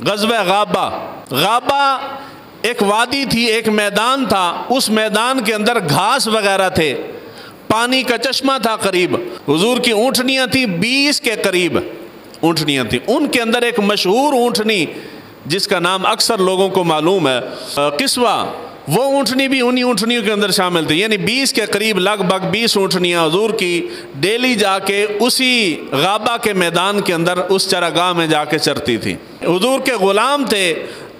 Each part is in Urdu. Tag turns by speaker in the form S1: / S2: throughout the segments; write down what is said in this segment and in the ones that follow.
S1: غزوہ غابہ۔ غابہ ایک وادی تھی، ایک میدان تھا، اس میدان کے اندر گھاس وغیرہ تھے، پانی کا چشمہ تھا قریب، حضور کی اونٹنیاں تھیں 20 کے قریب اونٹنیاں تھیں، ان کے اندر ایک مشہور اونٹنی جس کا نام اکثر لوگوں کو معلوم ہے، قصوہ، وہ اونٹنی بھی انہی اونٹنیوں کے اندر شامل تھی، یعنی 20 کے قریب لگ بھگ 20 اونٹنیاں حضور کی ڈیلی جا کے اسی غابہ کے میدان کے اندر اس چراگاہ میں جا کے چرتی تھی۔ حضور کے غلام تھے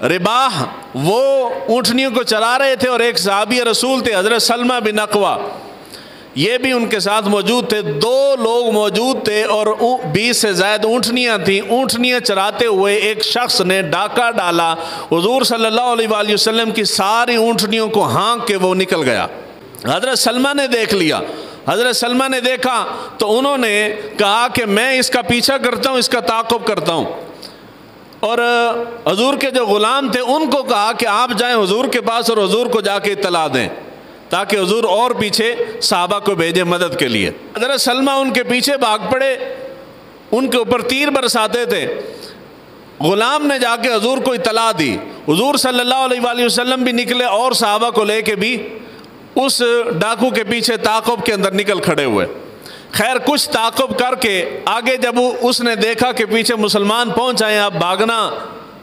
S1: رباح، وہ اونٹنیوں کو چرا رہے تھے، اور ایک صحابی رسول تھے حضرت سلمہ بن اقویٰ، یہ بھی ان کے ساتھ موجود تھے، 2 لوگ موجود تھے، اور 20 سے زائد اونٹنیاں تھیں۔ اونٹنیاں چراتے ہوئے ایک شخص نے ڈاکہ ڈالا، حضور صلی اللہ علیہ وآلہ وسلم کی ساری اونٹنیوں کو ہانک کے وہ نکل گیا۔ حضرت سلمہ نے دیکھ لیا، حضرت سلمہ نے دیکھا تو انہوں نے کہا کہ میں اس کا پیچھا کرتا ہوں، اس کا تعاقب کرتا ہوں، اور حضور کے جو غلام تھے ان کو کہا کہ آپ جائیں حضور کے پاس اور حضور کو جا کے اطلاع دیں تاکہ حضور اور پیچھے صحابہ کو بھیجیں مدد کے لیے۔ حضرت سلمہ ان کے پیچھے بھاگ پڑے، ان کے اوپر تیر برساتے تھے۔ غلام نے جا کے حضور کو اطلاع دی، حضور صلی اللہ علیہ وآلہ وسلم بھی نکلے اور صحابہ کو لے کے بھی اس ڈاکو کے پیچھے تعاقب کے اندر نکل کھڑے ہوئے۔ خیر کچھ تعاقب کر کے آگے جب اس نے دیکھا کہ پیچھے مسلمان پہنچ آئے، اب بھاگنا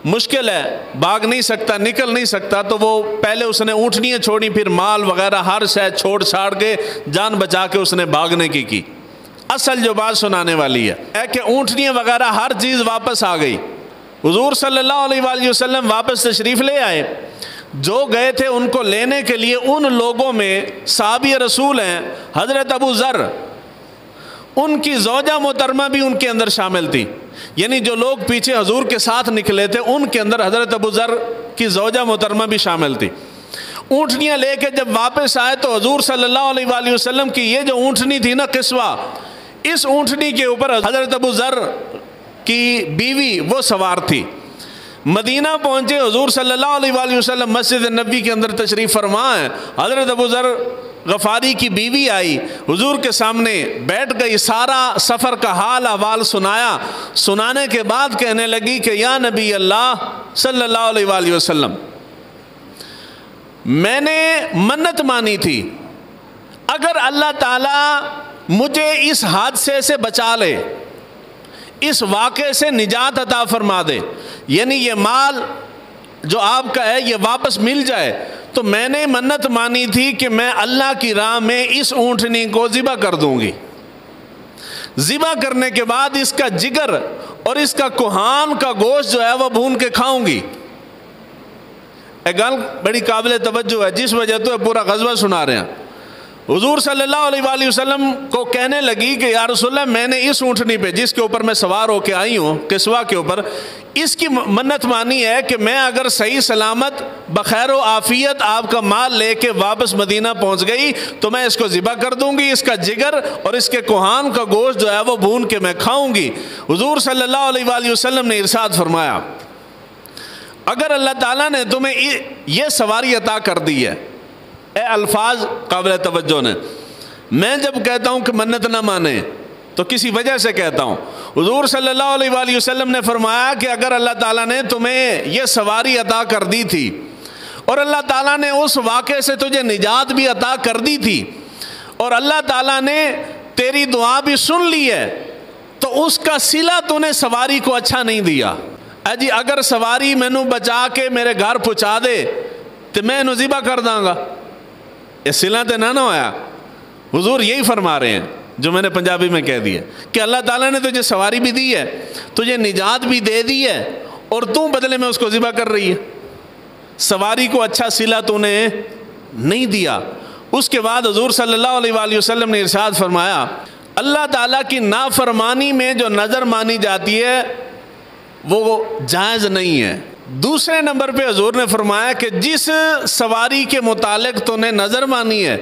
S1: مشکل ہے، بھاگ نہیں سکتا، نکل نہیں سکتا، تو وہ پہلے اس نے اونٹنیاں چھوڑی، پھر مال وغیرہ ہر شے چھوڑ چھاڑ کے جان بچا کے اس نے بھاگنے کی۔ اصل جو بات سنانے والی ہے کہ اونٹنیاں وغیرہ ہر چیز واپس آ گئی، حضور صلی اللہ علیہ وآلہ وسلم واپس تشریف لے آئے۔ جو گئے تھے ان کو لینے کے لیے ان لوگوں میں صحابی رسول ہیں حضرت ابو ذر، ان کی زوجہ محترمہ بھی ان کے اندر شامل تھی، یعنی جو لوگ پیچھے حضور کے ساتھ نکلے تھے ان کے اندر حضرت ابو ذر کی زوجہ محترمہ بھی شامل تھی۔ اونٹنیاں لے کے جب واپس آئے تو حضور صلی اللہ علیہ وآلہ وسلم کی یہ جو اونٹنی تھی نا قصوہ، اس اونٹنی کے اوپر حضرت ابو ذر کی بیوی وہ سوار تھی۔ مدینہ پہنچے، حضور صلی اللہ علیہ وآلہ وسلم مسجد نبوی کے اندر تشریف فرما ہے، حضرت ابو ذر غفاری کی بیوی آئی، حضور کے سامنے بیٹھ گئی، سارا سفر کا حال احوال سنایا، سنانے کے بعد کہنے لگی کہ یا نبی اللہ صلی اللہ علیہ وآلہ وسلم، میں نے منت مانی تھی اگر اللہ تعالیٰ مجھے اس حادثے سے بچا لے، اس واقعے سے نجات عطا فرما دے، یعنی یہ مال جو آپ کا ہے یہ واپس مل جائے، تو میں نے منت مانی تھی کہ میں اللہ کی راہ میں اس اونٹنی کو ذبح کر دوں گی، ذبح کرنے کے بعد اس کا جگر اور اس کا کوہان کا گوشت جو ہے وہ بھون کے کھاؤں گی۔ ایک گل بڑی قابل توجہ ہے جس وجہ تو پورا غزوہ سنا رہے ہیں۔ حضور صلی اللہ علیہ وآلہ وسلم کو کہنے لگی کہ یا رسول اللہ، میں نے اس اونٹنی پہ جس کے اوپر میں سوار ہو کے آئی ہوں، قصوہ کے اوپر، اس کی منت مانی ہے کہ میں اگر صحیح سلامت بخیر و عافیت آپ کا مال لے کے واپس مدینہ پہنچ گئی تو میں اس کو ذبح کر دوں گی، اس کا جگر اور اس کے کوہان کا گوشت جو ہے وہ بھون کے میں کھاؤں گی۔ حضور صلی اللہ علیہ وآلہ وسلم نے ارشاد فرمایا، اگر اللہ تعالیٰ نے تمہیں یہ سواری عطا کر دی ہے، اے الفاظ قابل توجہ نے، میں جب کہتا ہوں کہ منت نہ مانے تو کسی وجہ سے کہتا ہوں، حضور صلی اللہ علیہ وآلہ وسلم نے فرمایا کہ اگر اللہ تعالیٰ نے تمہیں یہ سواری عطا کر دی تھی اور اللہ تعالیٰ نے اس واقعے سے تجھے نجات بھی عطا کر دی تھی اور اللہ تعالیٰ نے تیری دعا بھی سن لی ہے، تو اس کا صلہ تو نے سواری کو اچھا نہیں دیا۔ جی اگر سواری مینوں بچا کے میرے گھر پہنچا دے تو میں انہوں ذبح کر داں گا، یہ صلہ تے نہ ہویا۔ حضور یہی فرما رہے ہیں جو میں نے پنجابی میں کہہ دیا کہ اللہ تعالیٰ نے تجھے سواری بھی دی ہے، تجھے نجات بھی دے دی ہے، اور تو بدلے میں اس کو ذبح کر رہی ہے، سواری کو اچھا صلہ تو نے نہیں دیا۔ اس کے بعد حضور صلی اللہ علیہ وآلہ وسلم نے ارشاد فرمایا، اللہ تعالیٰ کی نافرمانی میں جو نظر مانی جاتی ہے وہ جائز نہیں ہے۔ دوسرے نمبر پہ حضور نے فرمایا کہ جس سواری کے متعلق تو نے نظر مانی ہے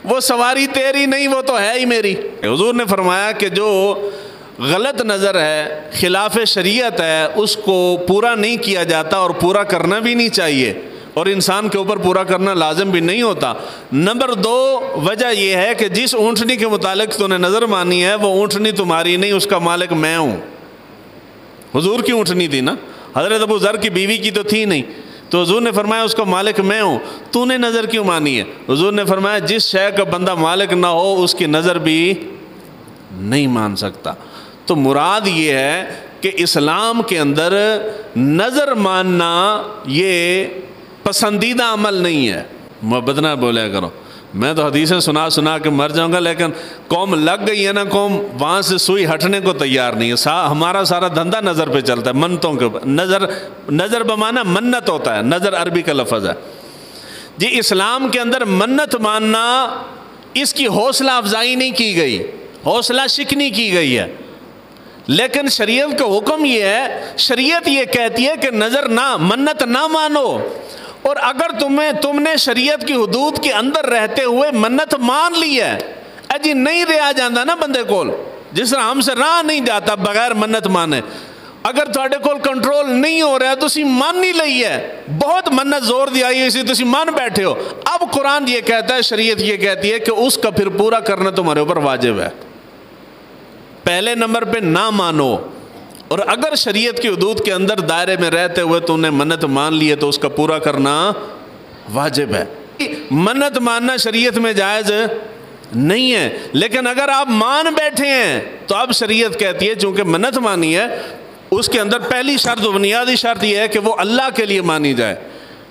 S1: وہ سواری تیری نہیں، وہ تو ہے ہی میری۔ حضور نے فرمایا کہ جو غلط نظر ہے، خلاف شریعت ہے، اس کو پورا نہیں کیا جاتا اور پورا کرنا بھی نہیں چاہیے، اور انسان کے اوپر پورا کرنا لازم بھی نہیں ہوتا۔ نمبر 2 وجہ یہ ہے کہ جس اونٹنی کے متعلق تو نے نظر مانی ہے وہ اونٹنی تمہاری نہیں، اس کا مالک میں ہوں۔ حضور کی اونٹنی تھی نا، حضرت ابو ذر کی بیوی کی تو تھی نہیں، تو حضور نے فرمایا اس کا مالک میں ہوں، تو نے نظر کیوں مانی ہے؟ حضور نے فرمایا جس شے کا بندہ مالک نہ ہو اس کی نظر بھی نہیں مان سکتا۔ تو مراد یہ ہے کہ اسلام کے اندر نظر ماننا یہ پسندیدہ عمل نہیں ہے۔ محبت نہ بولیا کرو، میں تو حدیثیں سنا سنا کے مر جاؤں گا، لیکن قوم لگ گئی ہے نا، قوم وہاں سے سوئی ہٹنے کو تیار نہیں ہے۔ ہمارا سارا دھندا نظر پہ چلتا ہے، منتوں کے اوپر۔ نظر بمانا منت ہوتا ہے، نظر عربی کا لفظ ہے جی۔ اسلام کے اندر منت ماننا، اس کی حوصلہ افزائی نہیں کی گئی، حوصلہ شکنی کی گئی ہے، لیکن شریعت کا حکم یہ ہے، شریعت یہ کہتی ہے کہ نظر نہ، منت نہ مانو، اور اگر تم نے شریعت کی حدود کے اندر رہتے ہوئے منت مان لی ہے، جی نہیں رہا جاندہ نا بندے کول، جس طرح ہم سے راہ نہیں جاتا بغیر منت مانے، اگر تھوڑے کول کنٹرول نہیں ہو رہا ہے تو اسی مان نہیں لئی ہے، بہت منت زور دیا ہے اسی تو اسی مان بیٹھے ہو۔ اب قرآن یہ کہتا ہے، شریعت یہ کہتی ہے کہ اس کا پھر پورا کرنا تمہارے اوپر واجب ہے۔ پہلے نمبر پہ نہ مانو، اور اگر شریعت کی حدود کے اندر دائرے میں رہتے ہوئے تم نے منت مان لی ہے تو اس کا پورا کرنا واجب ہے۔ منت ماننا شریعت میں جائز نہیں ہے، لیکن اگر آپ مان بیٹھے ہیں تو اب شریعت کہتی ہے چونکہ منت مانی ہے، اس کے اندر پہلی شرط، بنیادی شرط یہ ہے کہ وہ اللہ کے لیے مانی جائے۔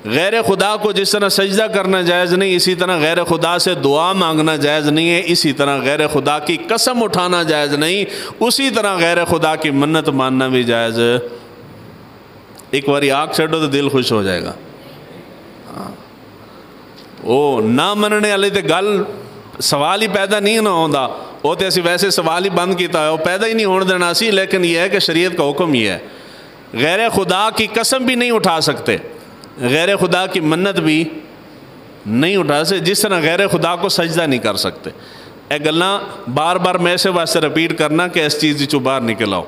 S1: غیر خدا کو جس طرح سجدہ کرنا جائز نہیں، اسی طرح غیر خدا سے دعا مانگنا جائز نہیں ہے، اسی طرح غیر خدا کی قسم اٹھانا جائز نہیں، اسی طرح غیر خدا کی منت ماننا بھی جائز۔ ایک باری آگ چھڑو تو دل خوش ہو جائے گا۔ وہ نہ مننے والے تے گل سوال ہی پیدا نہیں نہ ہوندا، وہ تے اسی ویسے سوال ہی بند کیتا ہے، وہ پیدا ہی نہیں ہون دینا سی، لیکن یہ ہے کہ شریعت کا حکم یہ ہے، غیر خدا کی قسم بھی نہیں اٹھا سکتے، غیر خدا کی منت بھی نہیں اٹھا سکتے، جس طرح غیر خدا کو سجدہ نہیں کر سکتے۔ اے گلاں بار بار میں سے واسطے رپیٹ کرنا کہ اس چیز چو باہر نکل آؤ۔